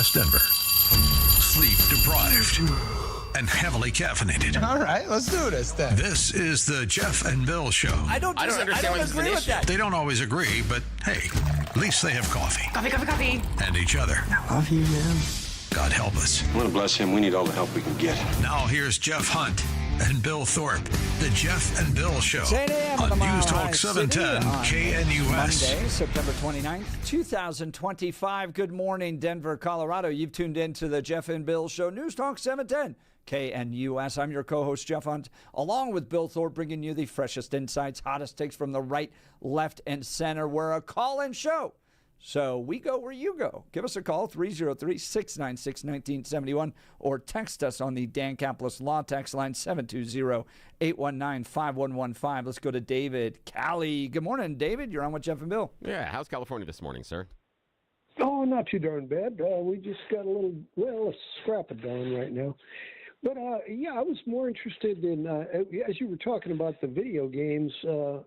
West Denver. Sleep deprived and heavily caffeinated. All right, let's do this then. This is the Jeff and Bill Show. I don't agree with that. They don't always agree, but hey, at least they have coffee. Coffee. And each other. Coffee, man. God help us. I want to bless him. We need all the help we can get. Now here's Jeff Hunt and Bill Thorpe. The Jeff and Bill Show 10 a.m. on the Mile News High Talk City 710 on KNUS. Monday, September 29th, 2025. Good morning, Denver, Colorado. You've tuned in to the Jeff and Bill Show, News Talk 710 KNUS. I'm your co-host, Jeff Hunt, along with Bill Thorpe, bringing you the freshest insights, hottest takes from the right, left, and center. We're a call-in show. So we go where you go. Give us a call, 303-696-1971, or text us on the Dan Caplis Law text line, 720-819-5115. Let's go to David Cali. Good morning, David. You're on with Jeff and Bill. Yeah, how's California this morning, sir? Oh, not too darn bad. We just got a scrap it down right now. But, I was more interested in, as you were talking about the video games,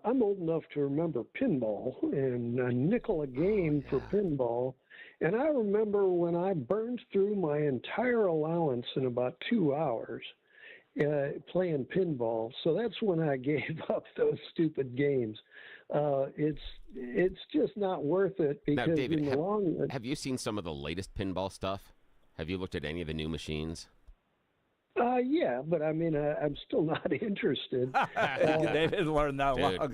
I'm old enough to remember pinball and a nickel a game for pinball. And I remember when I burned through my entire allowance in about 2 hours playing pinball. So that's when I gave up those stupid games. It's just not worth it because now, David, in the long run. have you seen some of the latest pinball stuff? Have you looked at any of the new machines? Yeah, but I mean, I'm still not interested. David learned that a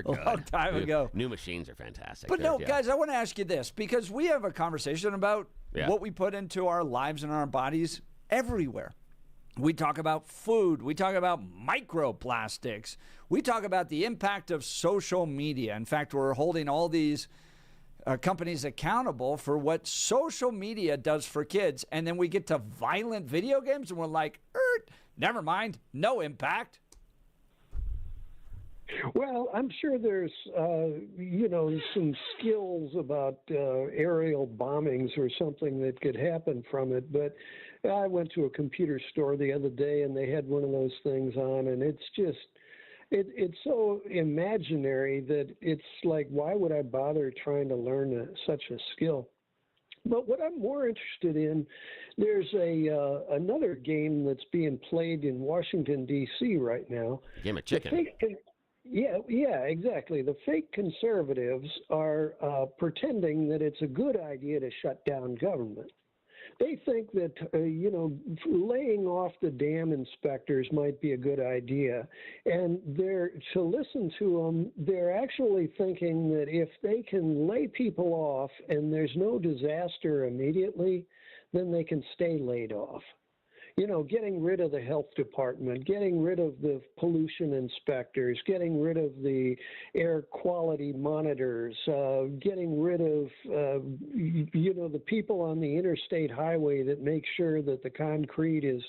long time ago. New machines are fantastic. But guys, I want to ask you this, because we have a conversation about what we put into our lives and our bodies everywhere. We talk about food. We talk about microplastics. We talk about the impact of social media. In fact, we're holding all these companies accountable for what social media does for kids. And then we get to violent video games and we're like, never mind, no impact. Well, I'm sure there's, some skills about aerial bombings or something that could happen from it. But I went to a computer store the other day and they had one of those things on, and it's just, it's so imaginary that it's like, why would I bother trying to learn such a skill? But what I'm more interested in, there's another game that's being played in Washington, D.C. right now. Game of chicken. Yeah, exactly. The fake conservatives are pretending that it's a good idea to shut down government. They think that, laying off the dam inspectors might be a good idea. And to listen to them, they're actually thinking that if they can lay people off and there's no disaster immediately, then they can stay laid off. Getting rid of the health department, getting rid of the pollution inspectors, getting rid of the air quality monitors, getting rid of, the people on the interstate highway that make sure that the concrete is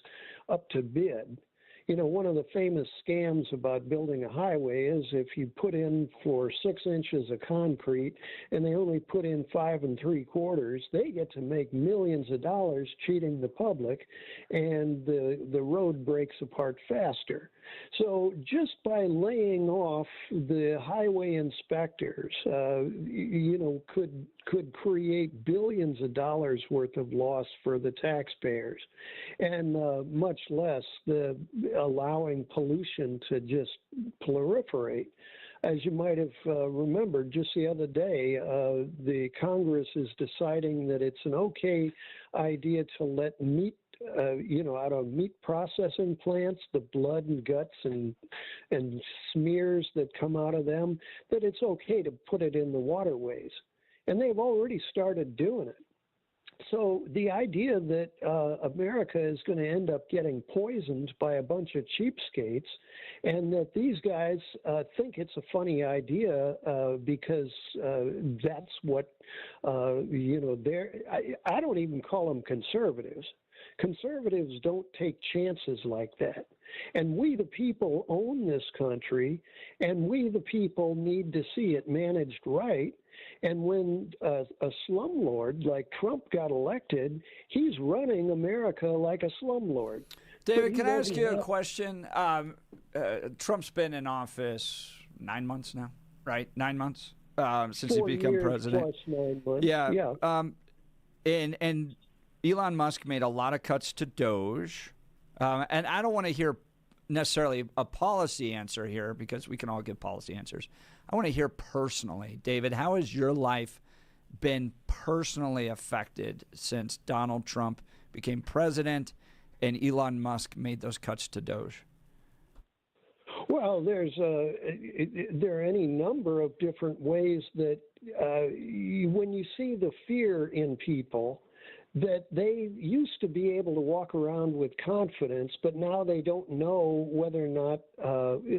up to bid. One of the famous scams about building a highway is if you put in for 6 inches of concrete and they only put in 5 3/4, they get to make millions of dollars cheating the public, and the road breaks apart faster. So just by laying off the highway inspectors, could create billions of dollars worth of loss for the taxpayers, and much less allowing pollution to just proliferate. As you might have remembered just the other day, the Congress is deciding that it's an okay idea to let meat out of meat processing plants, the blood and guts and smears that come out of them, that it's okay to put it in the waterways. And they've already started doing it. So the idea that America is going to end up getting poisoned by a bunch of cheapskates, and that these guys think it's a funny idea because that's what, I don't even call them conservatives. Conservatives don't take chances like that. And we, the people, own this country, and we, the people, need to see it managed right. And when a slumlord like Trump got elected, he's running America like a slumlord. David, can I ask you a question? Trump's been in office 9 months now, right? 9 months since he became president. Plus 9 months. Yeah. And Elon Musk made a lot of cuts to Doge. And I don't want to hear necessarily a policy answer here because we can all give policy answers. I want to hear personally, David, how has your life been personally affected since Donald Trump became president and Elon Musk made those cuts to Doge? Well, there are any number of different ways that when you see the fear in people, that they used to be able to walk around with confidence, but now they don't know whether or not,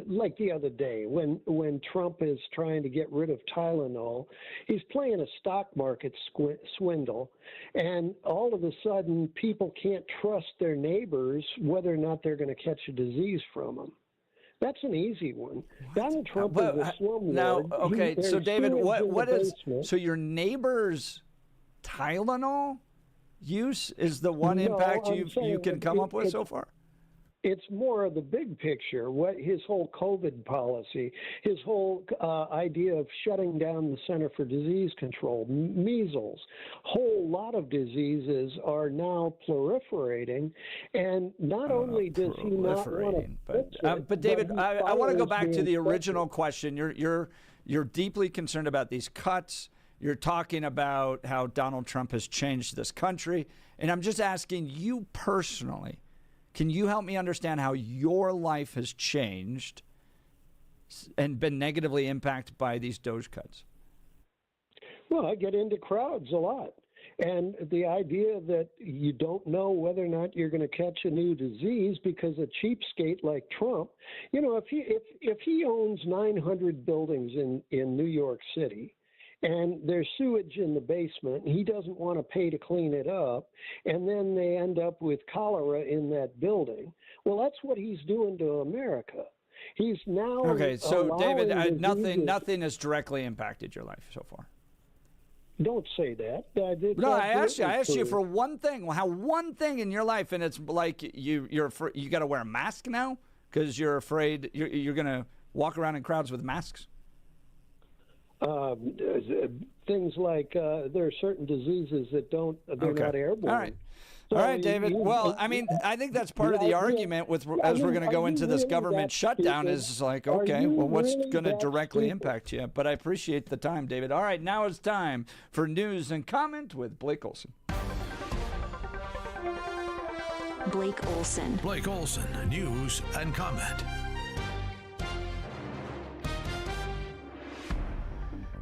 like the other day, when Trump is trying to get rid of Tylenol, he's playing a stock market swindle, and all of a sudden people can't trust their neighbors whether or not they're going to catch a disease from them. That's an easy one. Donald Trump is a slumlord. Now, okay, so David, what is, so your neighbor's Tylenol use is the one impact you can come up with so far? It's more of the big picture, what his whole COVID policy, his whole idea of shutting down the Center for Disease Control, measles, whole lot of diseases are now proliferating, and not only does he not want to but David, I want to go back to the original question. You're deeply concerned about these cuts. You're talking about how Donald Trump has changed this country, and I'm just asking you personally, can you help me understand how your life has changed and been negatively impacted by these Doge cuts? Well, I get into crowds a lot. And the idea that you don't know whether or not you're going to catch a new disease because a cheapskate like Trump, you know, if he owns 900 buildings in New York City, and there's sewage in the basement, and he doesn't want to pay to clean it up, and then they end up with cholera in that building. Well, that's what he's doing to America. He's now so David, nothing has directly impacted your life so far. Don't say that. I asked you for one thing. How one thing in your life, and it's like you got to wear a mask now because you're afraid you're going to walk around in crowds with masks. Things like there are certain diseases that they're not airborne. All right. All right, David. Well, I mean, I think that's part of the argument as we're going to go into this government shutdown is like, okay, well, what's going to directly impact you? But I appreciate the time, David. All right, now it's time for news and comment with Blake Olson. Blake Olson. Blake Olson, news and comment.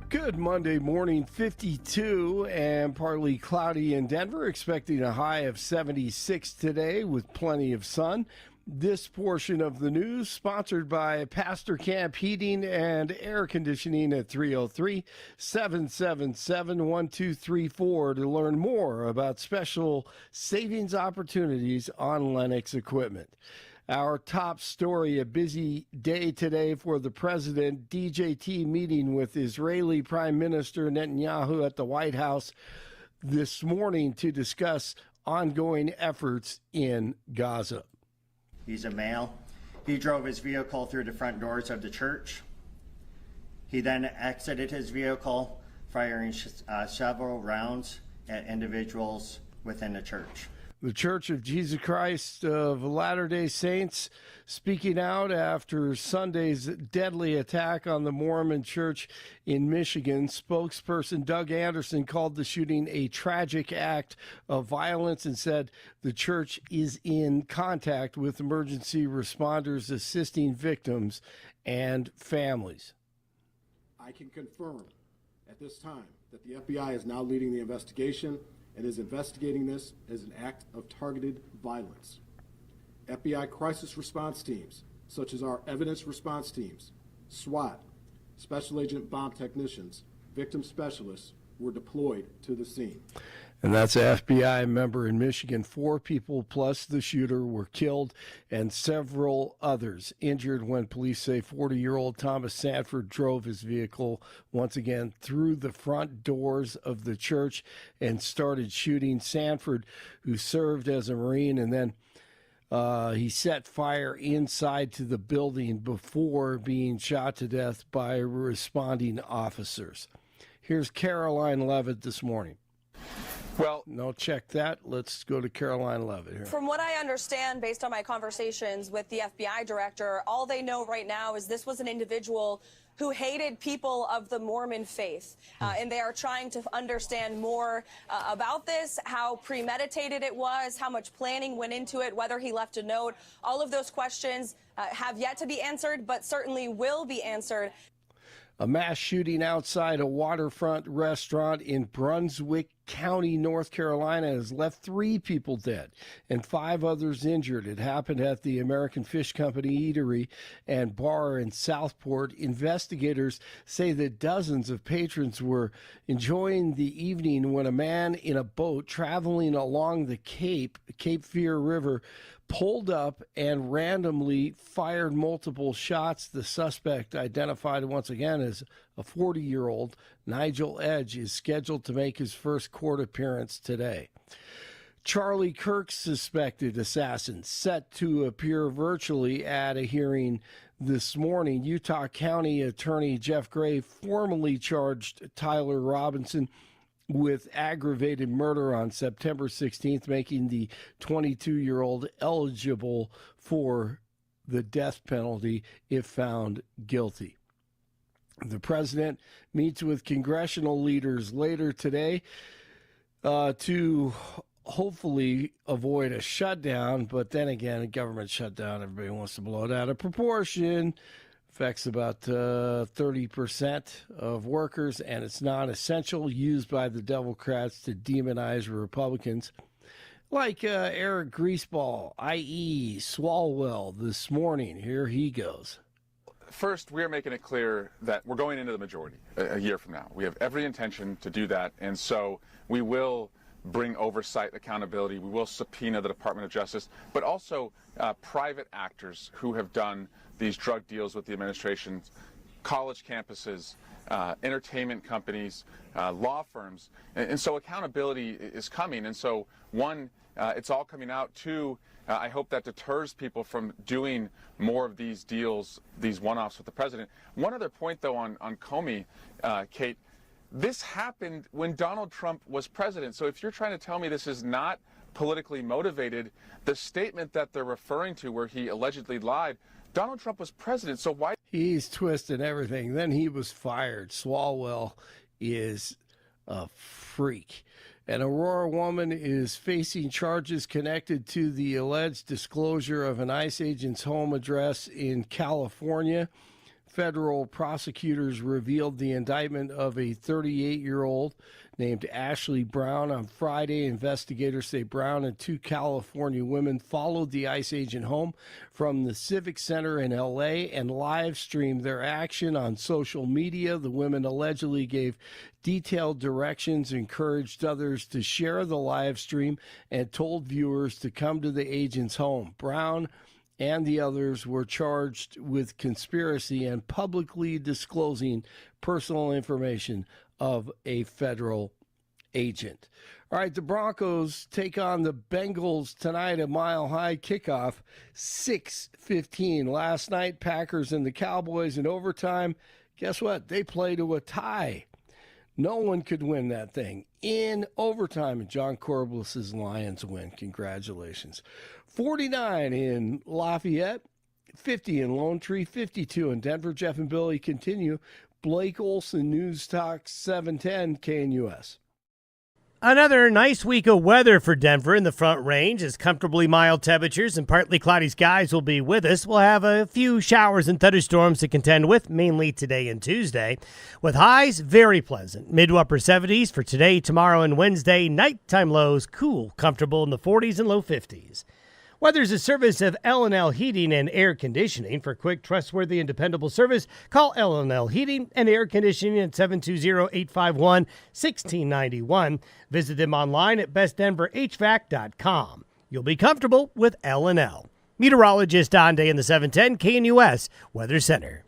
Good Monday morning, 52 and partly cloudy in Denver, expecting a high of 76 today with plenty of sun. This portion of the news sponsored by Pastor Camp Heating and Air Conditioning at 303-777-1234 to learn more about special savings opportunities on Lennox equipment. Our top story, a busy day today for the president. DJT meeting with Israeli Prime Minister Netanyahu at the White House this morning to discuss ongoing efforts in Gaza. He's a male. He drove his vehicle through the front doors of the church. He then exited his vehicle, firing several rounds at individuals within the church. The Church of Jesus Christ of Latter-day Saints speaking out after Sunday's deadly attack on the Mormon Church in Michigan. Spokesperson Doug Anderson called the shooting a tragic act of violence and said the church is in contact with emergency responders assisting victims and families. I can confirm at this time that the FBI is now leading the investigation and is investigating this as an act of targeted violence. FBI crisis response teams, such as our evidence response teams, SWAT, Special Agent Bomb Technicians, victim specialists, were deployed to the scene. And that's an FBI member in Michigan. 4 people plus the shooter were killed and several others injured when police say 40-year-old Thomas Sanford drove his vehicle once again through the front doors of the church and started shooting. Sanford, who served as a Marine, and then he set fire inside to the building before being shot to death by responding officers. Here's Caroline Levitt this morning. Well, no, check that. Let's go to Caroline Levitt here. From what I understand, based on my conversations with the FBI director, all they know right now is this was an individual who hated people of the Mormon faith. And they are trying to understand more about this, how premeditated it was, how much planning went into it, whether he left a note. All of those questions have yet to be answered, but certainly will be answered. A mass shooting outside a waterfront restaurant in Brunswick County, North Carolina, has left 3 people dead and 5 others injured. It happened at the American Fish Company Eatery and Bar in Southport. Investigators say that dozens of patrons were enjoying the evening when a man in a boat traveling along the Cape Fear River pulled up and randomly fired multiple shots. The suspect, identified once again as a 40-year-old, Nigel Edge, is scheduled to make his first court appearance today. Charlie Kirk's suspected assassin set to appear virtually at a hearing this morning. Utah County Attorney Jeff Gray formally charged Tyler Robinson with aggravated murder on September 16th, making the 22-year-old eligible for the death penalty if found guilty. The president meets with congressional leaders later today to hopefully avoid a shutdown, but then again, a government shutdown, everybody wants to blow it out of proportion. Affects about 30% of workers, and it's non-essential, used by the Democrats to demonize Republicans. Like Eric Greaseball, i.e. Swalwell, this morning. Here he goes. First, we are making it clear that we're going into the majority a year from now. We have every intention to do that, and so we will bring oversight, accountability. We will subpoena the Department of Justice, but also private actors who have done these drug deals with the administration, college campuses, entertainment companies, law firms. And so accountability is coming. And so, one, it's all coming out. Two, I hope that deters people from doing more of these deals, these one-offs with the president. One other point, though, on Comey, Kate, this happened when Donald Trump was president. So if you're trying to tell me this is not politically motivated, the statement that they're referring to where he allegedly lied, Donald Trump was president, so why? He's twisting everything. Then he was fired. Swalwell is a freak. An Aurora woman is facing charges connected to the alleged disclosure of an ICE agent's home address in California. Federal prosecutors revealed the indictment of a 38-year-old named Ashley Brown on Friday. Investigators say Brown and 2 California women followed the ICE agent home from the Civic Center in L.A. and live streamed their action on social media. The women allegedly gave detailed directions, encouraged others to share the live stream, and told viewers to come to the agent's home. Brown and the others were charged with conspiracy and publicly disclosing personal information of a federal agent. All right, the Broncos take on the Bengals tonight at Mile High. Kickoff 6:15. Last night, Packers and the Cowboys in overtime. Guess what? They played to a tie. No one could win that thing in overtime. And John Corbliss's Lions win. Congratulations. 49 in Lafayette, 50 in Lone Tree, 52 in Denver. Jeff and Billy continue. Blake Olson, News Talk 710 KNUS. Another nice week of weather for Denver in the Front Range as comfortably mild temperatures and partly cloudy skies will be with us. We'll have a few showers and thunderstorms to contend with, mainly today and Tuesday, with highs very pleasant. Mid to upper 70s for today, tomorrow, and Wednesday. Nighttime lows cool, comfortable in the 40s and low 50s. Weather's a service of L&L Heating and Air Conditioning. For quick, trustworthy, and dependable service, call L&L Heating and Air Conditioning at 720-851-1691. Visit them online at bestdenverhvac.com. You'll be comfortable with L&L. Meteorologist Don Day in the 710 KNUS Weather Center.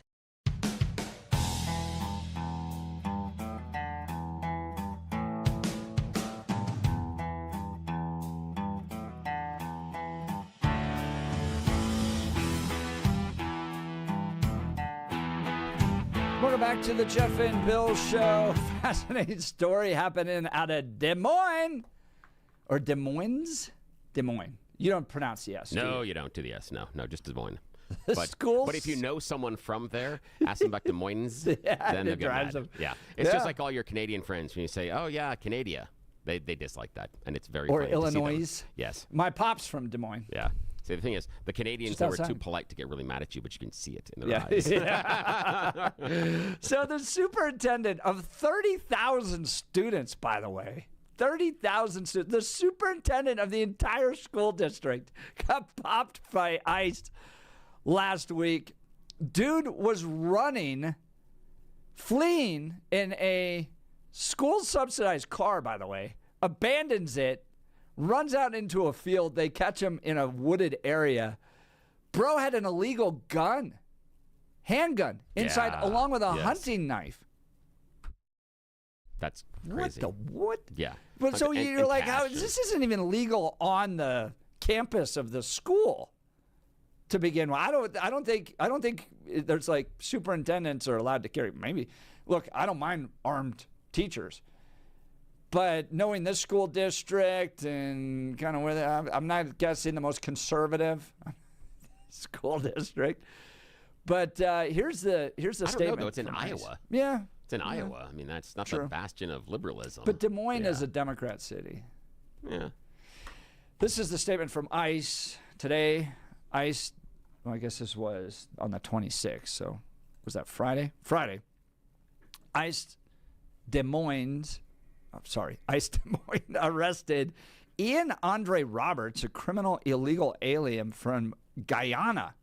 Welcome back to the Jeff and Bill Show. Fascinating story happening out of Des Moines. Or Des Moines? Des Moines. You don't pronounce the S. No, you don't do the S. No, just Des Moines. Schools? But if you know someone from there, ask them about Des Moines, then they'll get mad. them. Yeah. It's just like all your Canadian friends when you say, oh, yeah, Canada. They dislike that, and it's very Or funny to see them. Illinois. Yes. My pop's from Des Moines. Yeah. See, the thing is, the Canadians Just who are outside. too polite to get really mad at you, but you can see it in their eyes. So the superintendent of 30,000 students, by the way, 30,000 students, the superintendent of the entire school district got popped by ICE last week. Dude was fleeing in a school-subsidized car, by the way, abandons it, runs out into a field. They catch him in a wooded area. Bro had an illegal handgun inside, along with a hunting knife. That's crazy. What? Yeah. But so you're like, this isn't even legal on the campus of the school to begin with. I don't think there's like superintendents are allowed to carry. Maybe. Look, I don't mind armed teachers, but knowing this school district and kind of where I'm not guessing the most conservative school district. But here's the statement. I don't know, though. It's in Iowa. Yeah. It's in Iowa. I mean, that's not the bastion of liberalism. But Des Moines is a Democrat city. Yeah. This is the statement from ICE today. ICE, well, I guess this was on the 26th. So was that Friday? Friday. ICE Des Moines arrested Ian Andre Roberts, a criminal illegal alien from Guyana,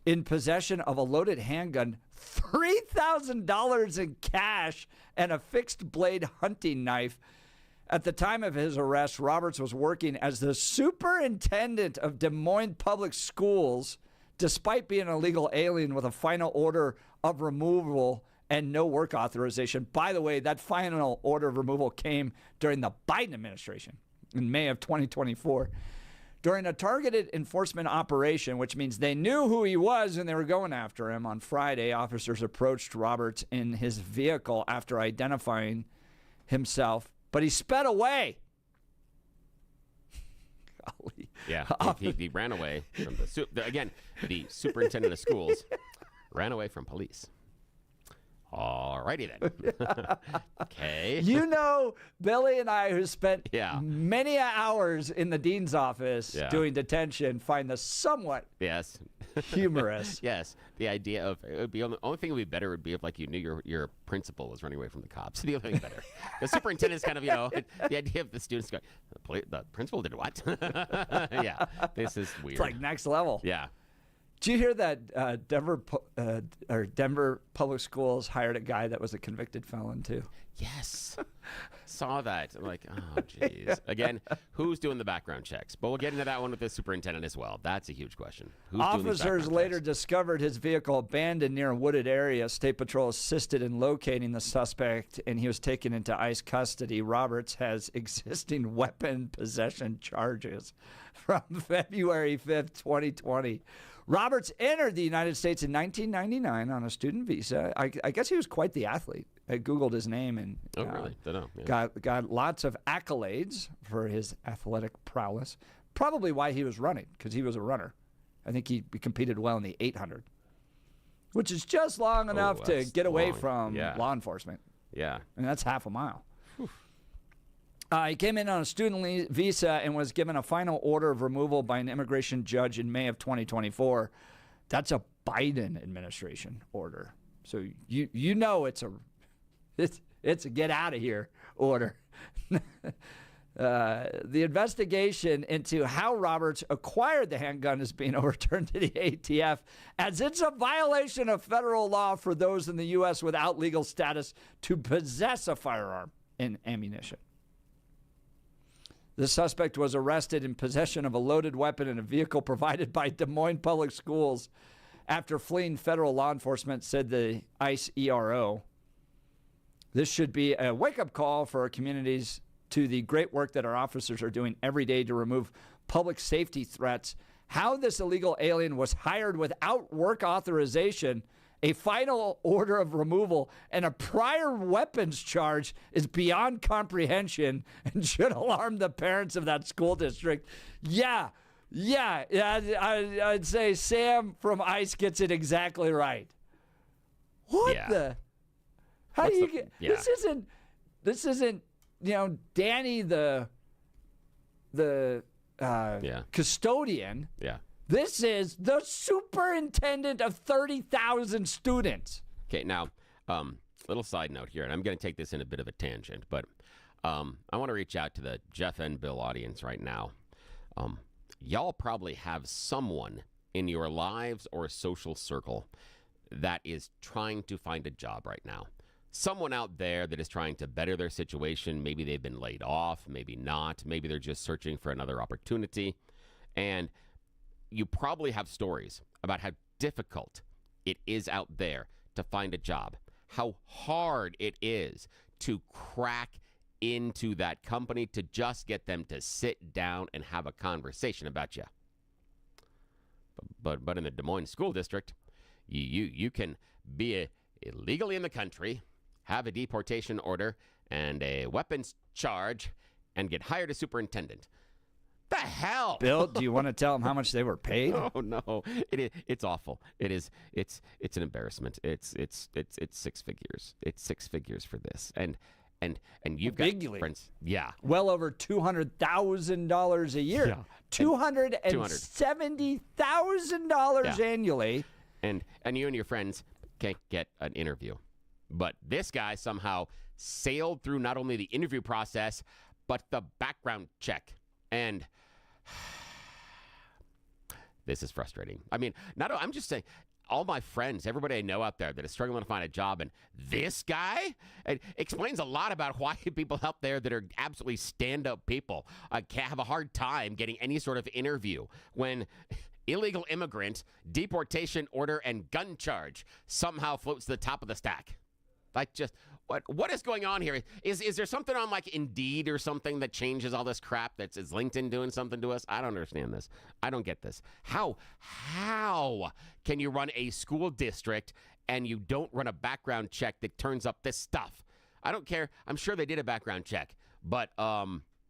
in possession of a loaded handgun, $3,000 in cash, and a fixed blade hunting knife. At the time of his arrest, Roberts was working as the superintendent of Des Moines Public Schools, despite being an illegal alien with a final order of removal and no work authorization. By the way, that final order of removal came during the Biden administration in May of 2024. During a targeted enforcement operation, which means they knew who he was and they were going after him, on Friday, officers approached Roberts in his vehicle after identifying himself, but he sped away. Golly. Yeah, he ran away from the superintendent of schools ran away from police. All righty then. Okay. You know, Billy and I, who spent many hours in the dean's office doing detention, find this somewhat humorous. Yes. The idea of it would be the only thing that would be better would be if like you knew your principal was running away from the cops. The only thing better. The superintendent's kind of, the idea of the students going, the principal did what? Yeah. This is weird. It's like next level. Yeah. Did you hear that Denver Public Schools hired a guy that was a convicted felon too? Yes. Saw that. I'm like, oh, jeez. Again, who's doing the background checks? But we'll get into that one with the superintendent as well. That's a huge question. Who's Officers later discovered his vehicle abandoned near a wooded area. State Patrol assisted in locating the suspect, and he was taken into ICE custody. Roberts has existing weapon possession charges from February 5th, 2020. Roberts entered the United States in 1999 on a student visa. I guess he was quite the athlete. I Googled his name and really? Don't know. Yeah. got lots of accolades for his athletic prowess. Probably why he was running, because he was a runner. I think he competed well in the 800, which is just long enough to get away from law enforcement. Yeah. And that's half a mile. He came in on a student visa and was given a final order of removal by an immigration judge in May of 2024. That's a Biden administration order. So you know it's a get out of here order. The investigation into how Roberts acquired the handgun is being overturned to the ATF, as it's a violation of federal law for those in the U.S. without legal status to possess a firearm and ammunition. The suspect was arrested in possession of a loaded weapon in a vehicle provided by Des Moines Public Schools after fleeing federal law enforcement, said the ICE ERO. This should be a wake-up call for our communities to the great work that our officers are doing every day to remove public safety threats. How this illegal alien was hired without work authorization A final order of removal and a prior weapons charge is beyond comprehension and should alarm the parents of that school district. Yeah, I'd say Sam from ICE gets it exactly right. What the? How What's do you the- get? yeah. This isn't. Danny the custodian. Yeah. This is the superintendent of 30,000 students. Okay, now, little side note here, and I'm going to take this in a bit of a tangent, but I want to reach out to the Jeff and Bill audience right now. Y'all probably have someone in your lives or social circle that is trying to find a job right now. Someone out there that is trying to better their situation. Maybe they've been laid off, maybe not. Maybe they're just searching for another opportunity. And you probably have stories about how difficult it is out there to find a job, how hard it is to crack into that company to just get them to sit down and have a conversation about you. But in the Des Moines School District, you can be illegally in the country, have a deportation order and a weapons charge, and get hired as superintendent. The hell? Bill, do you want to tell them how much they were paid? Oh no, it's awful. It's an embarrassment. It's 6 figures. It's 6 figures for this, and you've got friends. Yeah, well over $200,000 a year. Yeah. $270,000 annually. And you and your friends can't get an interview, but this guy somehow sailed through not only the interview process but the background check. And this is frustrating. I mean, I'm just saying, all my friends, everybody I know out there that is struggling to find a job, and this guy, it explains a lot about why people out there that are absolutely stand-up people can't have a hard time getting any sort of interview when illegal immigrant, deportation order, and gun charge somehow floats to the top of the stack. Like, just what is going on here? Is there something on like Indeed or something that changes all this crap? Is LinkedIn doing something to us? I don't understand this. I don't get this. How can you run a school district and you don't run a background check that turns up this stuff? I don't care. I'm sure they did a background check, but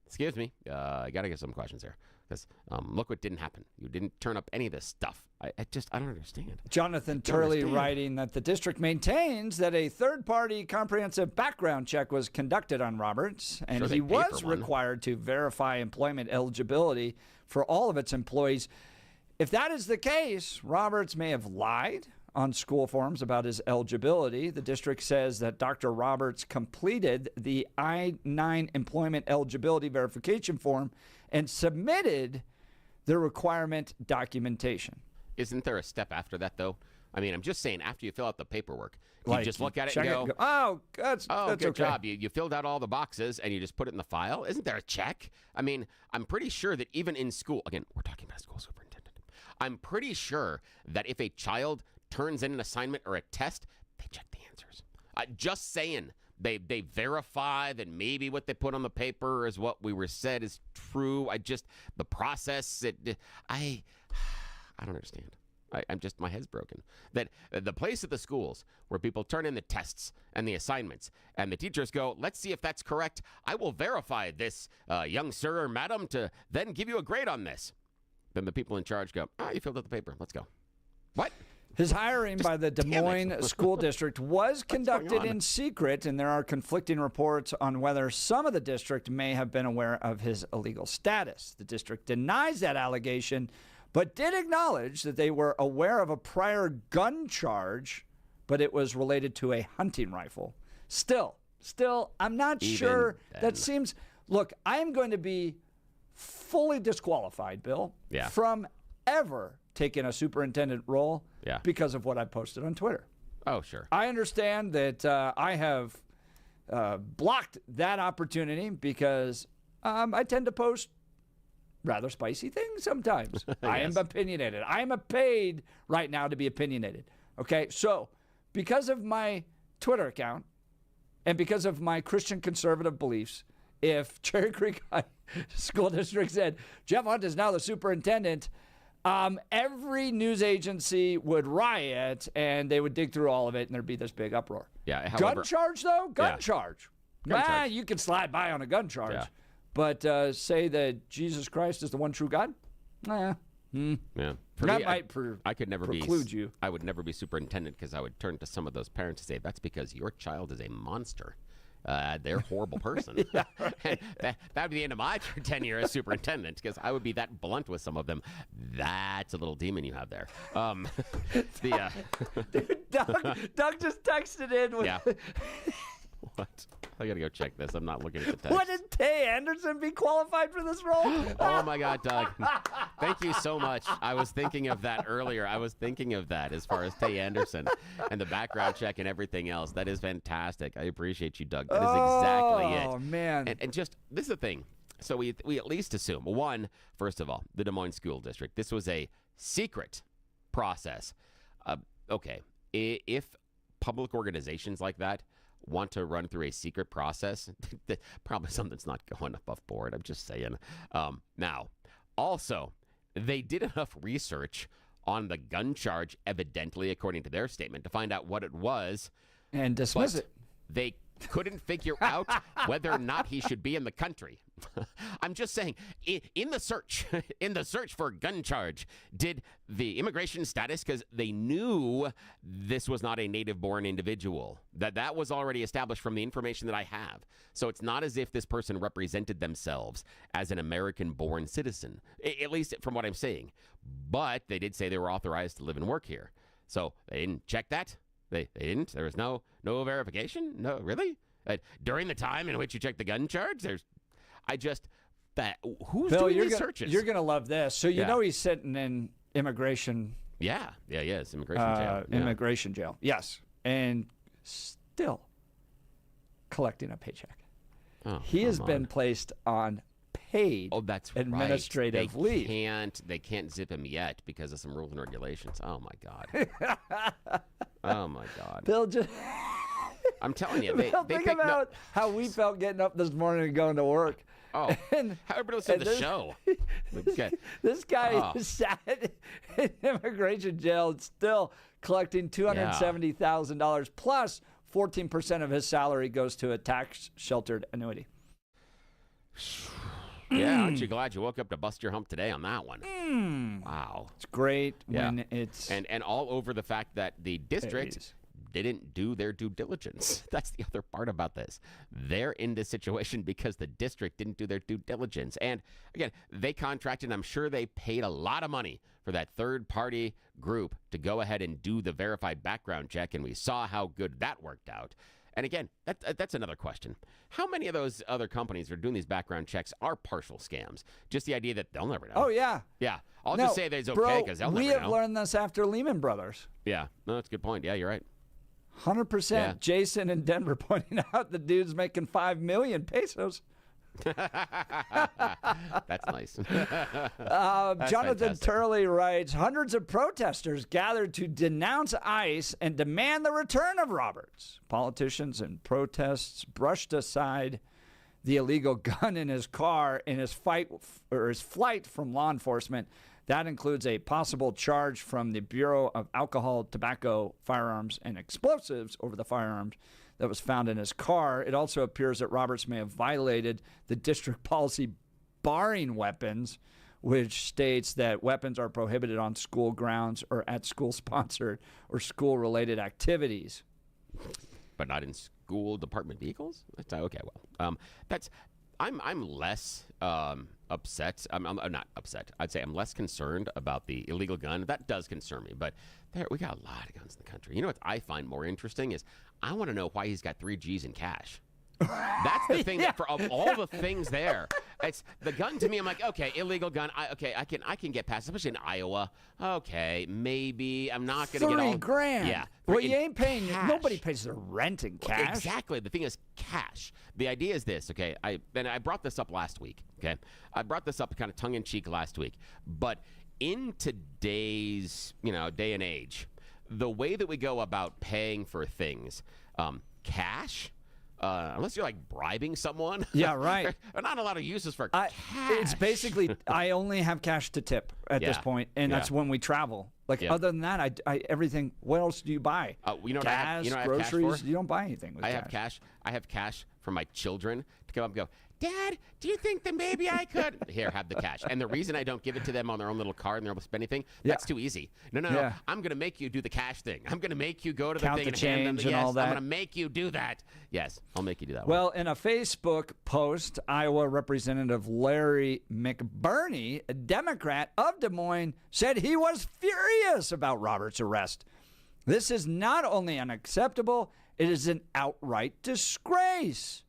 excuse me, I gotta get some questions here. Because look what didn't happen. You didn't turn up any of this stuff. I don't understand. Jonathan Turley writing that the district maintains that a third-party comprehensive background check was conducted on Roberts, and he was required to verify employment eligibility for all of its employees. If that is the case, Roberts may have lied on school forms about his eligibility. The district says that Dr. Roberts completed the I-9 employment eligibility verification form and submitted the requirement documentation. Isn't there a step after that, though? I mean, I'm just saying, after you fill out the paperwork, you just look at it and go, oh, that's good okay. job. You filled out all the boxes and you just put it in the file. Isn't there a check? I mean, I'm pretty sure that even in school, again, we're talking about a school superintendent. I'm pretty sure that if a child turns in an assignment or a test, they check the answers. Just saying. They verify that maybe what they put on the paper is what we were said is true. The process, I don't understand. I'm just, my head's broken. That the place at the schools where people turn in the tests and the assignments and the teachers go, let's see if that's correct. I will verify this, young sir or madam, to then give you a grade on this. Then the people in charge go, you filled out the paper. Let's go. What? His hiring by the Des Moines School District was conducted in secret, and there are conflicting reports on whether some of the district may have been aware of his illegal status. The district denies that allegation, but did acknowledge that they were aware of a prior gun charge, but it was related to a hunting rifle. Still, I'm not sure. That seems, look, I'm going to be fully disqualified, Bill, from ever taking a superintendent role because of what I posted on Twitter. Oh, sure. I understand that I have blocked that opportunity because I tend to post rather spicy things sometimes. I am opinionated. I am paid right now to be opinionated. Okay, so because of my Twitter account and because of my Christian conservative beliefs, if Cherry Creek School District said, Jeff Hunt is now the superintendent, every news agency would riot, and they would dig through all of it, and there'd be this big uproar. Yeah. Gun charge, though? Gun charge. Gun charge. You can slide by on a gun charge. Yeah. But say that Jesus Christ is the one true God? Yeah. For that me, might I could never preclude you. I would never be superintendent because I would turn to some of those parents and say, that's because your child is a monster. They're a horrible person. And that would be the end of my tenure as superintendent because I would be that blunt with some of them. That's a little demon you have there. Dude, Doug just texted in with... Yeah. What? I gotta go check this. I'm not looking at the text. Wouldn't Tay Anderson be qualified for this role? Oh my God, Doug! Thank you so much. I was thinking of that earlier. I was thinking of that as far as Tay Anderson and the background check and everything else. That is fantastic. I appreciate you, Doug. That is exactly it. Oh man! And just this is the thing. So we at least assume one. First of all, the Des Moines School District. This was a secret process. Okay, if public organizations like that want to run through a secret process, probably something's not going above board. I'm just saying. Now, also, they did enough research on the gun charge, evidently, according to their statement, to find out what it was. And dismiss it. They couldn't figure out whether or not he should be in the country. I'm just saying, in the search for gun charge, did the immigration status, because they knew this was not a native-born individual, that was already established from the information that I have. So it's not as if this person represented themselves as an American-born citizen, at least from what I'm saying. But they did say they were authorized to live and work here. So they didn't check that. They didn't. There was no verification. No, really. During the time in which you checked the gun charge, who's Bill, doing these searches? You're gonna love this. So you know he's sitting in immigration. Yeah, yes, immigration jail. Immigration jail. Yes, and still collecting a paycheck. Oh, he has been placed on paid administrative leave. They can't zip him yet because of some rules and regulations. Oh my God. Oh my God. Bill, just I'm telling you, think about how we felt getting up this morning and going to work. Oh, how everybody listened to the show. This guy sat in immigration jail and still collecting $270,000 plus 14% of his salary goes to a tax-sheltered annuity. Yeah, aren't you glad you woke up to bust your hump today on that one? Wow. It's great when it's... And all over the fact that the district didn't do their due diligence. That's the other part about this. They're in this situation because the district didn't do their due diligence. And again, they contracted, and I'm sure they paid a lot of money for that third-party group to go ahead and do the verified background check, and we saw how good that worked out. And again, that's another question. How many of those other companies that are doing these background checks are partial scams? Just the idea that they'll never know. Oh, yeah. Yeah. I'll just say that it's okay because they'll never know. We have learned this after Lehman Brothers. Yeah. No, that's a good point. Yeah, you're right. 100%. Yeah. Jason in Denver pointing out the dude's making 5 million pesos. That's nice. Jonathan fantastic. Turley writes, hundreds of protesters gathered to denounce ICE and demand the return of Roberts. Politicians and protests brushed aside the illegal gun in his car in his flight from law enforcement. That includes a possible charge from the Bureau of Alcohol, Tobacco, Firearms, and Explosives over the firearms that was found in his car. It also appears that Roberts may have violated the district policy barring weapons, which states that weapons are prohibited on school grounds or at school-sponsored or school-related activities. But not in school department vehicles? Okay, well, I'm less upset. I'm not upset. I'd say I'm less concerned about the illegal gun. That does concern me, but we got a lot of guns in the country. You know what I find more interesting is I want to know why he's got 3 G's in cash. That's the thing that of all the things there, it's the gun to me. I'm like, okay, illegal gun. I can get past, especially in Iowa. Okay, maybe I'm not going to get all $3,000. Yeah. Well, you ain't paying. Nobody pays their rent in cash. Well, exactly. The thing is cash. The idea is this. Okay, I brought this up last week. Okay, I brought this up kind of tongue in cheek last week, but in today's day and age, the way that we go about paying for things, cash unless you're like bribing someone. Yeah, right. There are not a lot of uses for cash. It's basically I only have cash to tip at this point, and that's when we travel. Like other than that, I everything. What else do you buy? You know gas, what I have groceries. cash for? You don't buy anything with cash. I have cash for my children to come up and go, Dad, do you think that maybe I could? Here, have the cash. And the reason I don't give it to them on their own little card and they're able to spend anything, that's too easy. No. I'm going to make you do the cash thing. I'm going to make you go to Count the thing the change hand them and all that. I'm going to make you do that. Yes, I'll make you do that. Well, in a Facebook post, Iowa Representative Larry McBurney, a Democrat of Des Moines, said he was furious about Robert's arrest. This is not only unacceptable, it is an outright disgrace.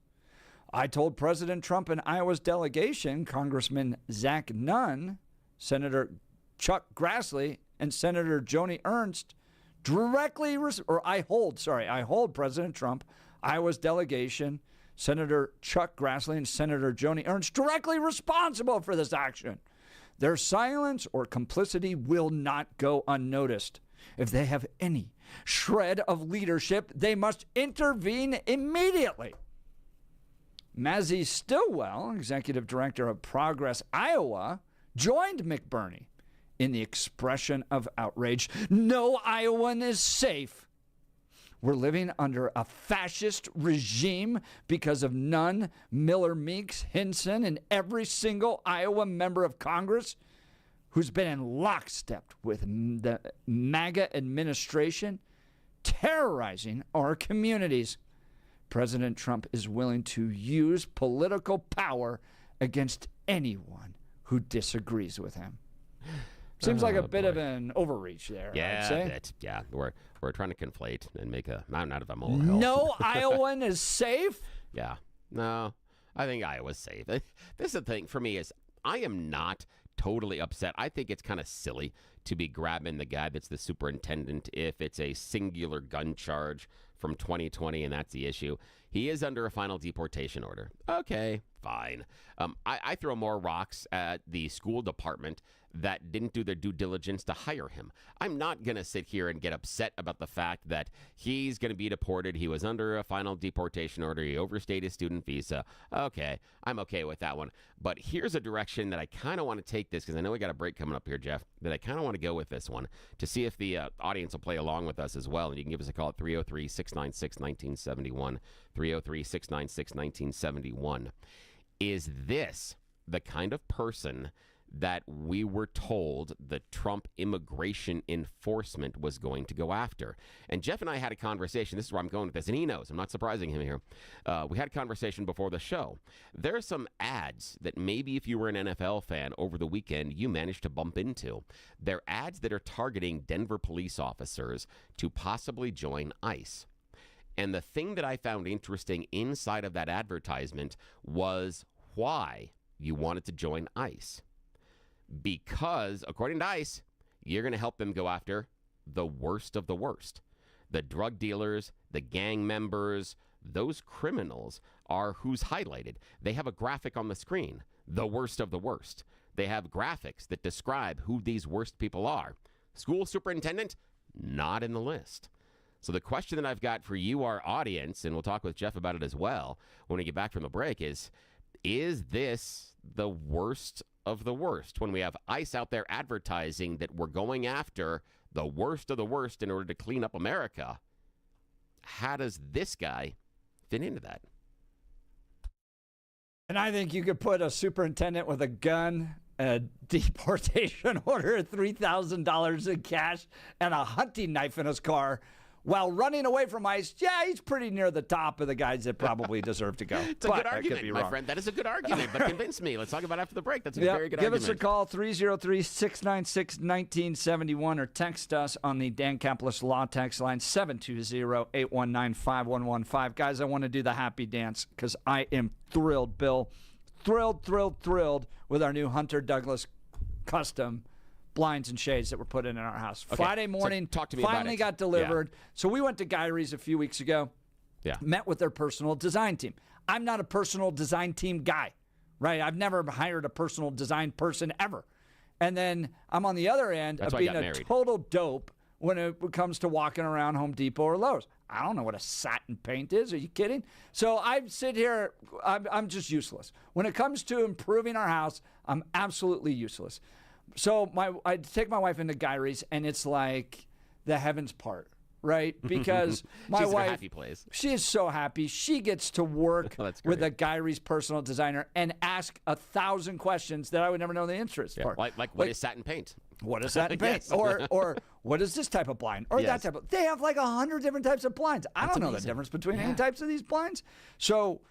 I told President Trump and Iowa's delegation, Congressman Zach Nunn, Senator Chuck Grassley, and Senator Joni Ernst, I hold President Trump, Iowa's delegation, Senator Chuck Grassley, and Senator Joni Ernst directly responsible for this action. Their silence or complicity will not go unnoticed. If they have any shred of leadership, they must intervene immediately. Mazzie Stillwell, executive director of Progress Iowa, joined McBurney in the expression of outrage. No Iowan is safe. We're living under a fascist regime because of Nunn, Miller Meeks, Hinson, and every single Iowa member of Congress who's been in lockstep with the MAGA administration, terrorizing our communities. President Trump is willing to use political power against anyone who disagrees with him. Seems like a bit of an overreach there, I'd say. We're trying to conflate and make a mountain out of a molehill. No Iowan is safe? Yeah. No, I think Iowa's safe. This is the thing for me is I am not totally upset. I think it's kind of silly to be grabbing the guy that's the superintendent if it's a singular gun charge from 2020 and that's the issue. He is under a final deportation order. Okay, fine. I throw more rocks at the school department that didn't do their due diligence to hire him. I'm not going to sit here and get upset about the fact that he's going to be deported. He was under a final deportation order. He overstayed his student visa. Okay, I'm okay with that one. But here's a direction that I kind of want to take this because I know we got a break coming up here, Jeff, that I kind of want to go with this one to see if the audience will play along with us as well. And you can give us a call at 303-696-1971, 303-696-1971. Is this the kind of person that we were told the Trump immigration enforcement was going to go after? And Jeff and I had a conversation. This is where I'm going with this, and he knows. I'm not surprising him here. We had a conversation before the show. There are some ads that maybe if you were an NFL fan over the weekend, you managed to bump into. They're ads that are targeting Denver police officers to possibly join ICE. And the thing that I found interesting inside of that advertisement was why you wanted to join ICE. Because, according to ICE, you're going to help them go after the worst of the worst. The drug dealers, the gang members, those criminals are who's highlighted. They have a graphic on the screen, the worst of the worst. They have graphics that describe who these worst people are. School superintendent, not in the list. So the question that I've got for you, our audience, and we'll talk with Jeff about it as well when we get back from the break, is this the worst of the worst when we have ICE out there advertising that we're going after the worst of the worst in order to clean up America? How does this guy fit into that? And I think you could put a superintendent with a gun, a deportation order, $3,000 in cash, and a hunting knife in his car while running away from ICE. Yeah, he's pretty near the top of the guys that probably deserve to go. It's a good argument, my friend. That is a good argument, but convince me. Let's talk about it after the break. That's a very good Give argument. us a call, 303-696-1971, or text us on the Dan Caplis Law text line, 720-819-5115. Guys, I want to do the happy dance because I am thrilled, Bill. Thrilled with our new Hunter Douglas custom blinds and shades that were put in our house. Okay. Friday morning, so talk to me finally about it. got delivered. Yeah. So we went to Gyrie's a few weeks ago. Yeah. Met with their personal design team. I'm not a personal design team guy, right? I've never hired a personal design person ever. And then I'm on the other end of being a total dope when it comes to walking around Home Depot or Lowe's. I don't know what a satin paint is. Are you kidding? So I sit here, I'm just useless. When it comes to improving our house, I'm absolutely useless. So I take my wife into Gyrie's, and it's like the heavens part, right? Because my She's in a wife, happy place. she is so happy. She gets to work with a Gyrie's personal designer and ask 1,000 questions that I would never know the answers for. Like what is satin paint? What is satin paint? Yes. or what is this type of blind? Or that type of. They have like 100 different types of blinds. I don't know the difference between any types of these blinds. So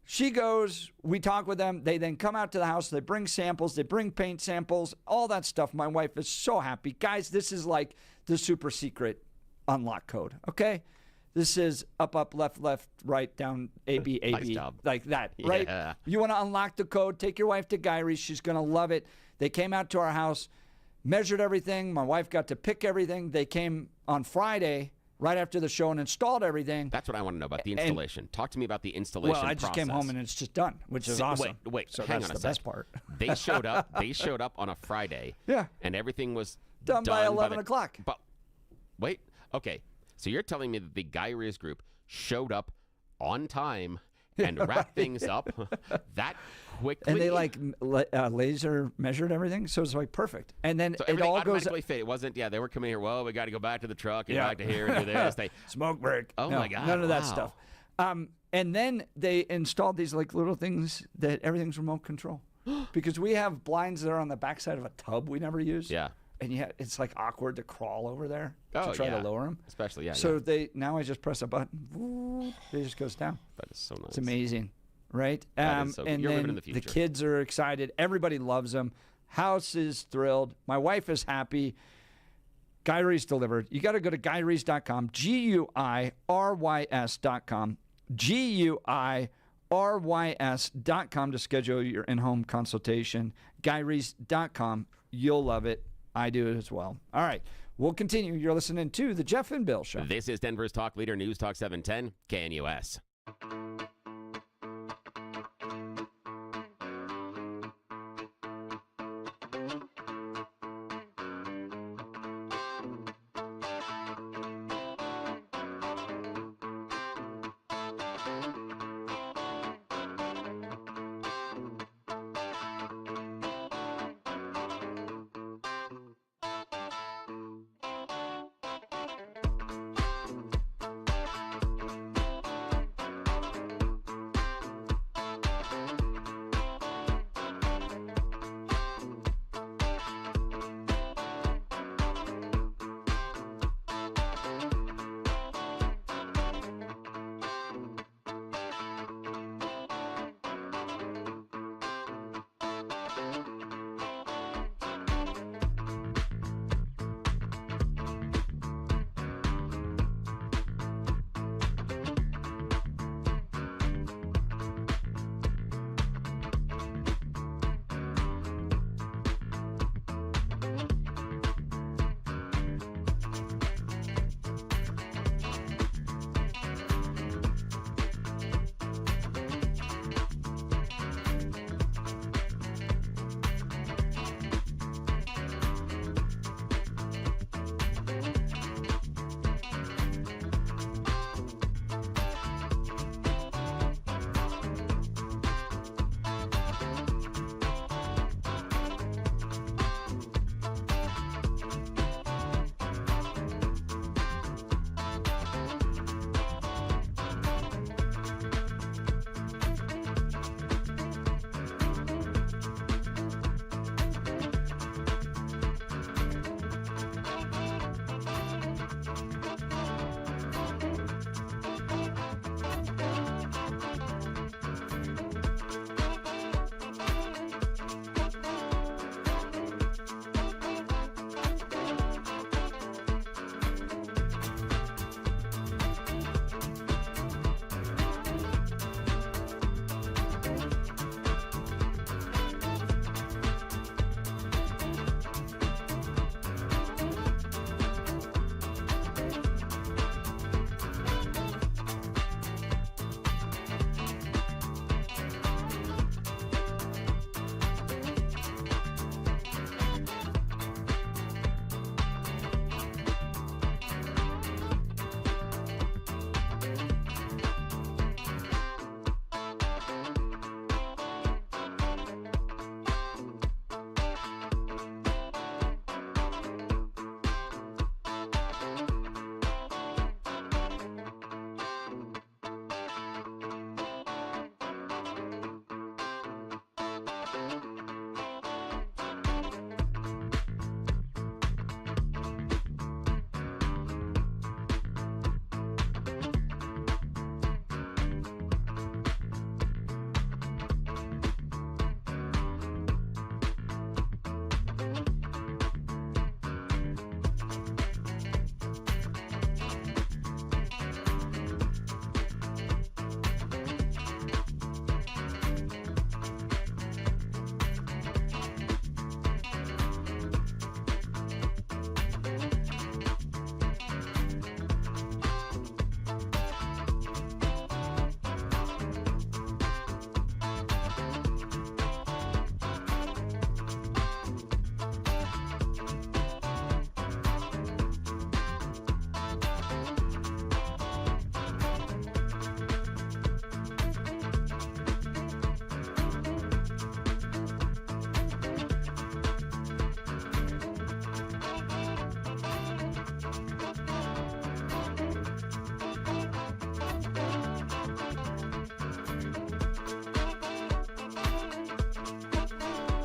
she goes, we talk with them. They then come out to the house. They bring samples. They bring paint samples, all that stuff. My wife is so happy. Guys, this is like the super secret unlock code, okay? This is up, left, right, down, A, B, Nice job. like that, right? Yeah. You want to unlock the code, take your wife to Gyrie's. She's going to love it. They came out to our house, measured everything. My wife got to pick everything. They came on Friday right after the show and installed everything. That's what I want to know about the installation. Talk to me about the installation Well, I just came home and it's just done, which is awesome. Wait, so hang that's on a the sec. best part. They showed up. They showed up on a Friday. Yeah. And everything was Done by 11 o'clock. But wait, okay. So you're telling me that the Gyrie's group showed up on time and wrapped things up that quickly? And they laser measured everything, so it's like perfect. And then So it everything all goes. automatically fit. It wasn't. Yeah, they were coming here. Well, we got to go back to the truck and back to here and do this. They Smoke break. Oh No, my God! none of that wow. stuff. And then they installed these like little things that everything's remote control, because we have blinds that are on the backside of a tub we never use. Yeah. And yet it's like awkward to crawl over there to Oh, try yeah. to lower them. Especially, yeah. So now I just press a button, it just goes down. That is so nice. It's amazing, right? That is so and you're then living in the future. kids are excited. Everybody loves them. House is thrilled. My wife is happy. Gyrie's delivered. You got to go to Gyrie's.com, GUIRYS.com, GUIRYS.com to schedule your in-home consultation. Gyrie's.com. You'll love it. I do it as well. All right. We'll continue. You're listening to The Jeff and Bill Show. This is Denver's Talk Leader News Talk 710 KNUS.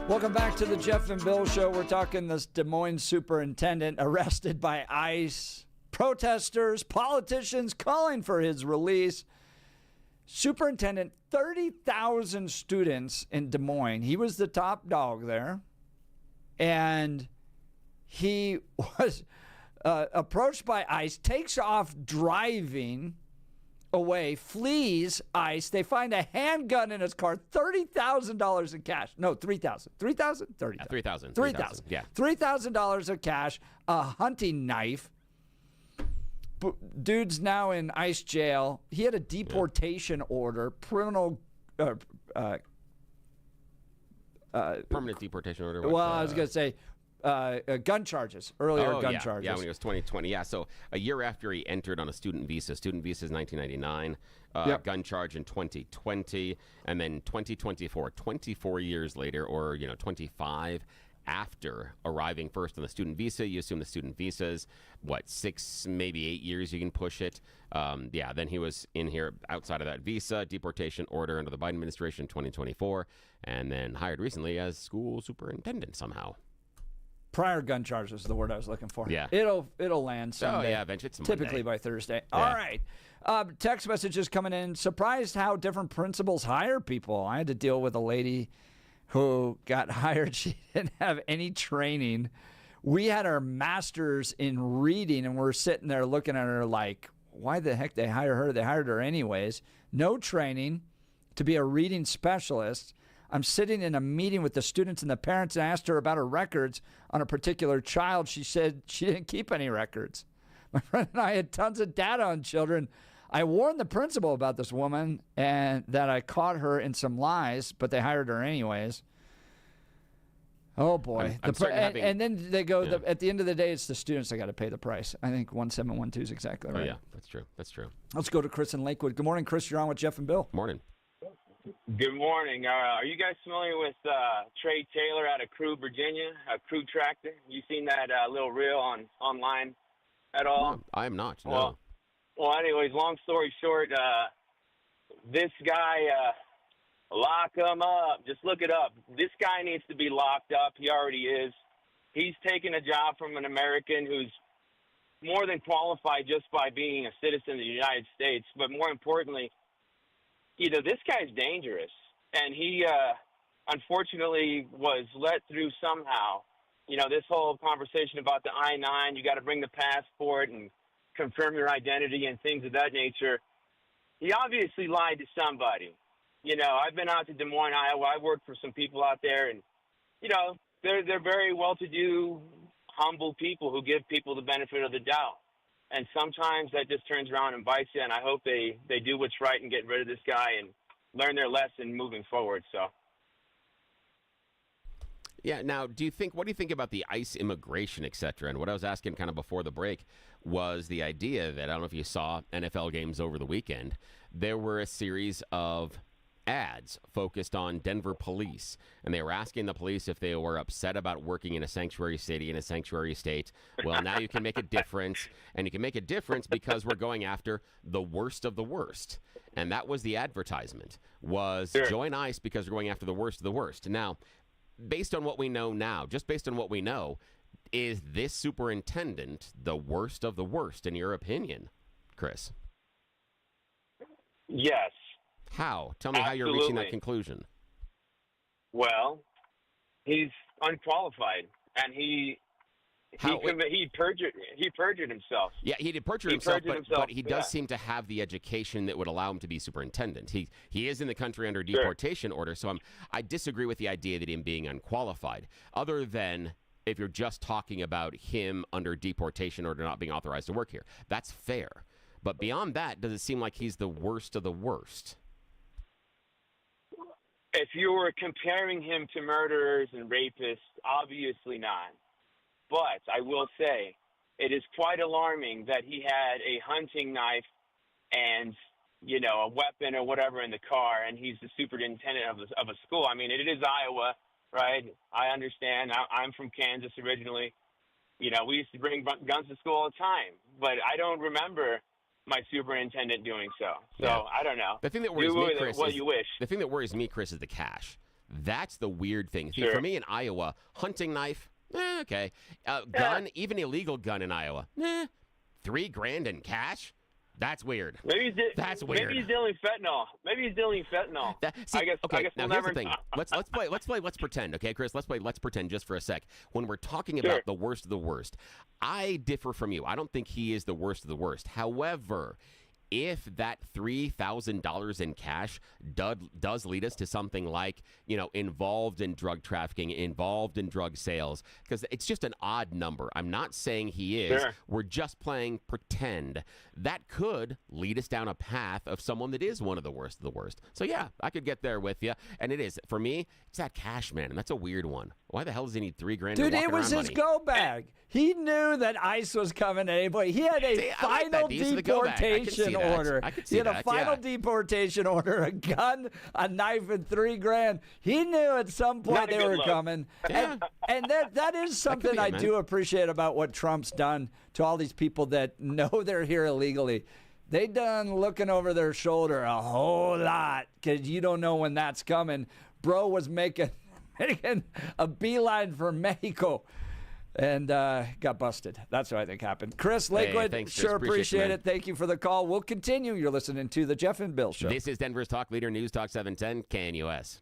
Welcome back to the Jeff and Bill Show. We're talking this Des Moines superintendent arrested by ICE, protesters, politicians calling for his release. Superintendent, 30,000 students in Des Moines. He was the top dog there. And he was approached by ICE, takes off driving away, flees ICE. They find a handgun in his car, $30,000 in cash. No, $3,000. $3,000? $30,000. $3,000. Yeah. $3,000 of cash, a hunting knife. Dude's now in ICE jail. He had a deportation order, criminal. Permanent deportation order. Well, I was going to say gun charges, earlier gun charges. Yeah, when he was 2020. Yeah, so a year after he entered on a student visa. Student visa is 1999. Gun charge in 2020. And then 2024, 24 years later, or 25 after arriving first on the student visa. You assume the student visa is, 6, maybe 8 years you can push it. Then he was in here outside of that visa, deportation order under the Biden administration in 2024, and then hired recently as school superintendent somehow. Prior gun charges is the word I was looking for. Yeah. It'll land someday. Oh, yeah, eventually. It's typically Monday. by Thursday. Yeah. All right. Text messages coming in. Surprised how different principals hire people. I had to deal with a lady who got hired. She didn't have any training. We had our masters in reading, and we're sitting there looking at her like, why the heck they hire her? They hired her anyways. No training to be a reading specialist. I'm sitting in a meeting with the students and the parents and I asked her about her records on a particular child. She said she didn't keep any records. My friend and I had tons of data on children. I warned the principal about this woman and that I caught her in some lies, but they hired her anyways. Oh, boy. And then they go, at the end of the day, it's the students that got to pay the price. I think 1712 is exactly right. Oh, yeah, that's true. That's true. Let's go to Chris in Lakewood. Good morning, Chris. You're on with Jeff and Bill. Morning. Good morning. Are you guys familiar with Trey Taylor out of Crew, Virginia, a Crew tractor? You seen that little reel online at all? No, I am not. No. Well, anyways, long story short, this guy, lock him up. Just look it up. This guy needs to be locked up. He already is. He's taken a job from an American who's more than qualified just by being a citizen of the United States. But more importantly, this guy's dangerous. And he, unfortunately, was let through somehow. This whole conversation about the I-9, you got to bring the passport and confirm your identity and things of that nature. He obviously lied to somebody. I've been out to Des Moines, Iowa. I worked for some people out there, and, they're very well-to-do, humble people who give people the benefit of the doubt. And sometimes that just turns around and bites you, and I hope they do what's right and get rid of this guy and learn their lesson moving forward. So. Yeah. Now, what do you think about the ICE immigration, et cetera? And what I was asking kind of before the break was the idea that, I don't know if you saw NFL games over the weekend, there were a series of ads focused on Denver police, and they were asking the police if they were upset about working in a sanctuary city, in a sanctuary state. Well, now you can make a difference, and you can make a difference because we're going after the worst of the worst. And that was the advertisement, was join ICE because we're going after the worst of the worst. Now, based on what we know now, just based on what we know, is this superintendent the worst of the worst in your opinion, Chris? Yes. How? Tell me how you're reaching that conclusion. Well, he's unqualified, and he perjured himself. Yeah, he did perjure himself, but he does seem to have the education that would allow him to be superintendent. He is in the country under deportation order, so I disagree with the idea that him being unqualified, other than if you're just talking about him under deportation order not being authorized to work here. That's fair. But beyond that, does it seem like he's the worst of the worst? If you were comparing him to murderers and rapists, obviously not. But I will say it is quite alarming that he had a hunting knife and, a weapon or whatever in the car, and he's the superintendent of a school. I mean, it is Iowa, right? I understand. I'm from Kansas originally. We used to bring guns to school all the time, but I don't remember my superintendent doing so. So I don't know. The thing that worries me, Chris, you wish. The thing that worries me, Chris, is the cash. That's the weird thing. See, Sure. for me in Iowa, hunting knife, okay. Gun, even illegal gun in Iowa, $3,000 in cash? That's weird. That's weird. Maybe he's dealing fentanyl. I guess Okay, we'll now here's never. the thing. Let's pretend, okay, Chris? Let's pretend just for a sec. When we're talking about the worst of the worst, I differ from you. I don't think he is the worst of the worst. However, if that $3,000 in cash does lead us to something like, involved in drug trafficking, involved in drug sales, because it's just an odd number. I'm not saying he is. Sure. We're just playing pretend. That could lead us down a path of someone that is one of the worst of the worst. So, yeah, I could get there with you. And it is. For me, it's that cash, man, and that's a weird one. Why the hell does he need $3,000? Dude, it was his go bag. He knew that ICE was coming anyway. He had a final deportation order. He had a final deportation order, a gun, a knife, and $3,000. He knew at some point they were coming. Yeah. And that is something I do appreciate about what Trump's done to all these people that know they're here illegally. They done looking over their shoulder a whole lot because you don't know when that's coming. Bro was making a beeline for Mexico and got busted. That's what I think happened. Chris Lakewood, thanks, Chris. sure appreciate you, it. Thank you for the call. We'll continue. You're listening to the Jeff and Bill Show. This is Denver's Talk Leader News Talk 710 KNUS.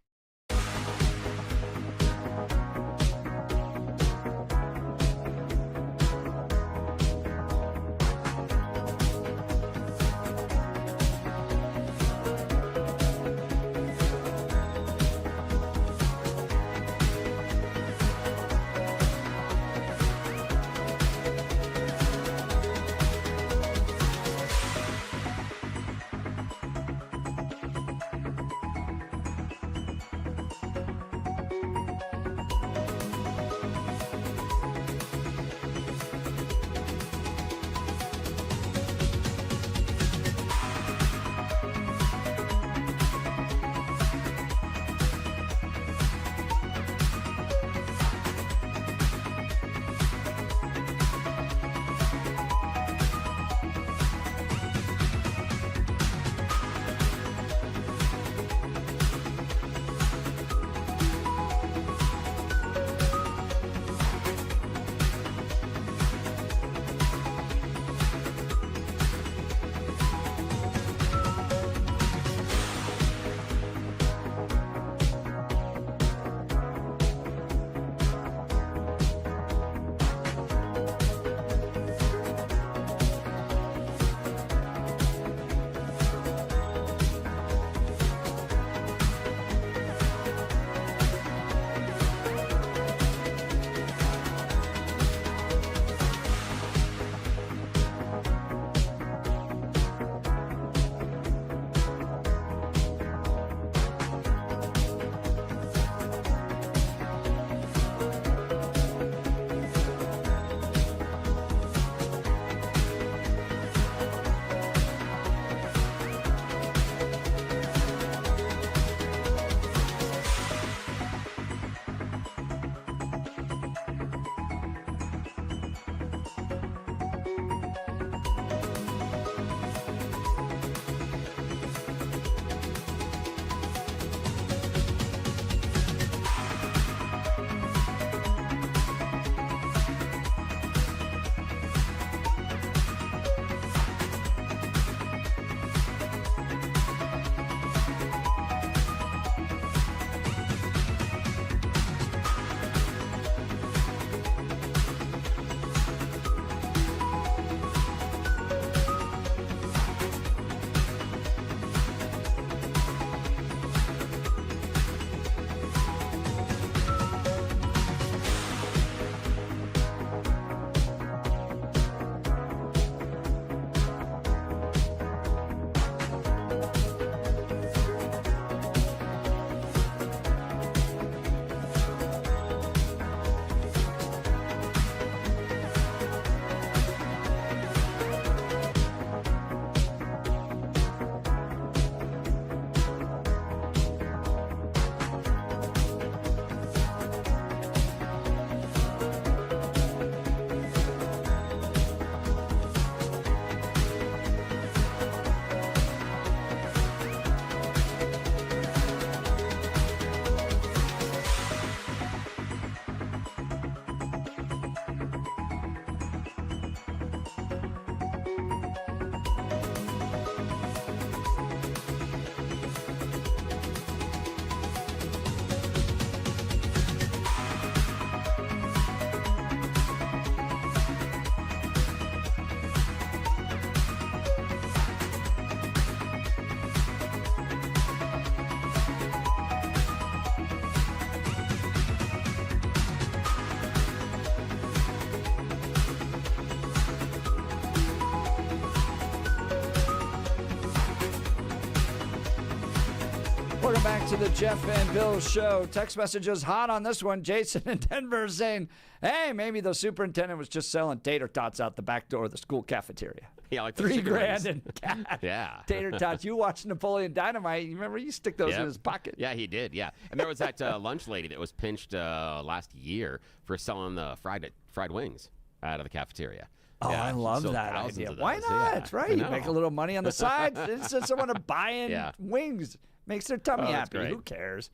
Welcome back to the Jeff and Bill Show. Text messages hot on this one. Jason in Denver saying, hey, maybe the superintendent was just selling tater tots out the back door of the school cafeteria. Yeah, like $3,000 in cash. Yeah. Tater tots. You watched Napoleon Dynamite. You remember you stick those Yep. in his pocket. Yeah, he did. Yeah. And there was that lunch lady that was pinched last year for selling the fried wings out of the cafeteria. Oh, Yeah, I she love sold that thousands idea. of Why those. not? Yeah, Right? I You know. make a little money on the side. It's just someone buying Yeah. wings. Makes their tummy Oh, that's happy. great. Who cares?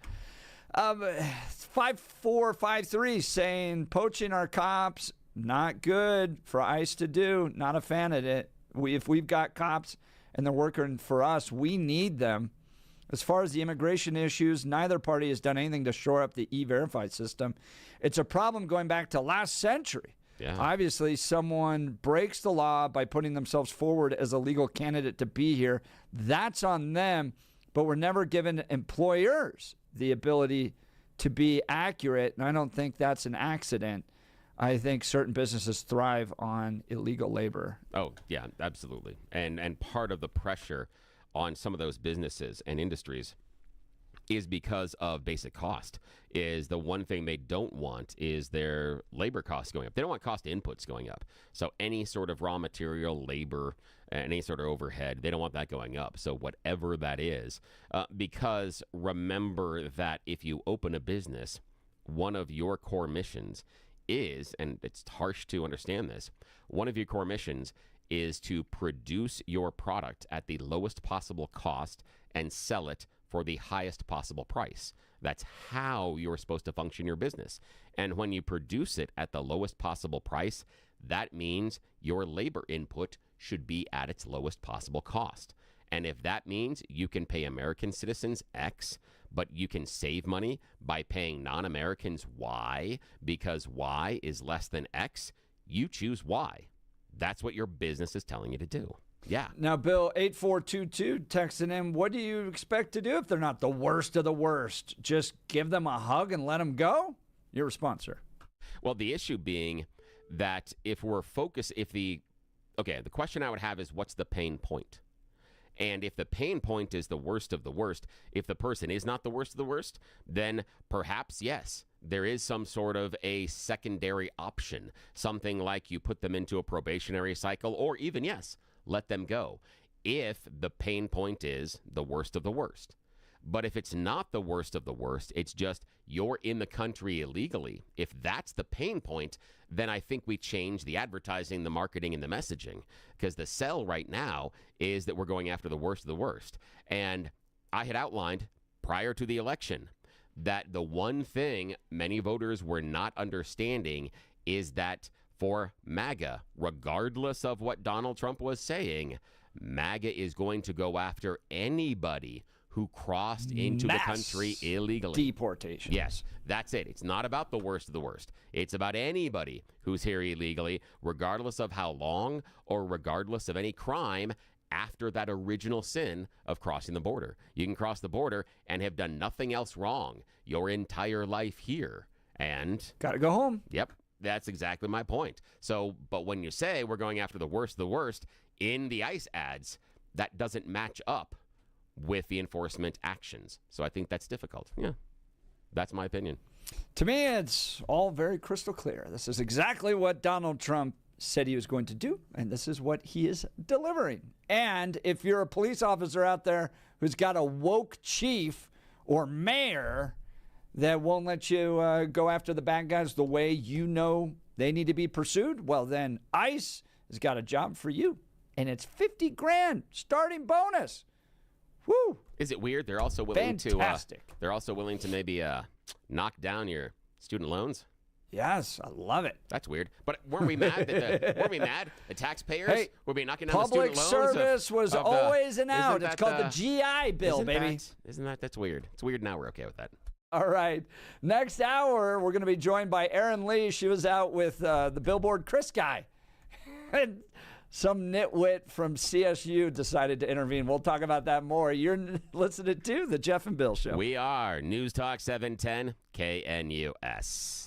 5453 saying poaching our cops, not good for ICE to do. Not a fan of it. If we've got cops and they're working for us, we need them. As far as the immigration issues, neither party has done anything to shore up the E-Verify system. It's a problem going back to last century. Yeah. Obviously, someone breaks the law by putting themselves forward as a legal candidate to be here. That's on them, but we're never given employers the ability to be accurate, and I don't think that's an accident. I think certain businesses thrive on illegal labor. Oh, yeah, absolutely. And part of the pressure on some of those businesses and industries is because of basic cost. Is the one thing they don't want is their labor costs going up. They don't want cost inputs going up. So any sort of raw material, labor, any sort of overhead, they don't want that going up. So whatever that is, because remember that if you open a business, one of your core missions is, and it's harsh to understand this, one of your core missions is to produce your product at the lowest possible cost and sell it for the highest possible price. That's how you're supposed to function your business. And when you produce it at the lowest possible price, that means your labor input should be at its lowest possible cost. And if that means you can pay American citizens X, but you can save money by paying non-Americans Y because Y is less than X, you choose Y. That's what your business is telling you to do. Yeah. Now, Bill, 8422 texting in, what do you expect to do if they're not the worst of the worst? Just give them a hug and let them go? Your response, sir. Well, the issue being that if we're focused, the question I would have is what's the pain point? And if the pain point is the worst of the worst, if the person is not the worst of the worst, then perhaps, yes, there is some sort of a secondary option, something like you put them into a probationary cycle, or even, yes, let them go, if the pain point is the worst of the worst. But if it's not the worst of the worst, it's just you're in the country illegally. If that's the pain point, then I think we change the advertising, the marketing, and the messaging. Because the sell right now is that we're going after the worst of the worst. And I had outlined prior to the election that the one thing many voters were not understanding is that for MAGA, regardless of what Donald Trump was saying, MAGA is going to go after anybody who crossed into the country illegally. Deportation. Yes, that's it. It's not about the worst of the worst. It's about anybody who's here illegally, regardless of how long or regardless of any crime after that original sin of crossing the border. You can cross the border and have done nothing else wrong your entire life here. And got to go home. Yep. That's exactly my point. So, but when you say we're going after the worst of the worst in the ICE ads, that doesn't match up with the enforcement actions. So I think that's difficult. Yeah, that's my opinion. To me, it's all very crystal clear. This is exactly what Donald Trump said he was going to do, and this is what he is delivering. And if you're a police officer out there who's got a woke chief or mayor that won't let you go after the bad guys the way you know they need to be pursued, well, then ICE has got a job for you, and it's $50,000 starting bonus. Woo! Is it weird? They're also willing Fantastic. to. They're also willing to maybe knock down your student loans. Yes, I love it. That's weird. But weren't we mad that weren't we mad? The taxpayers were we knocking down the public student loans? service was always an out. Isn't It's that, called the GI Bill, baby. That's weird? It's weird now. We're okay with that. All right. Next hour, we're going to be joined by Erin Lee. She was out with the Billboard Chris guy. And some nitwit from CSU decided to intervene. We'll talk about that more. You're listening to The Jeff and Bill Show. We are News Talk 710 KNUS.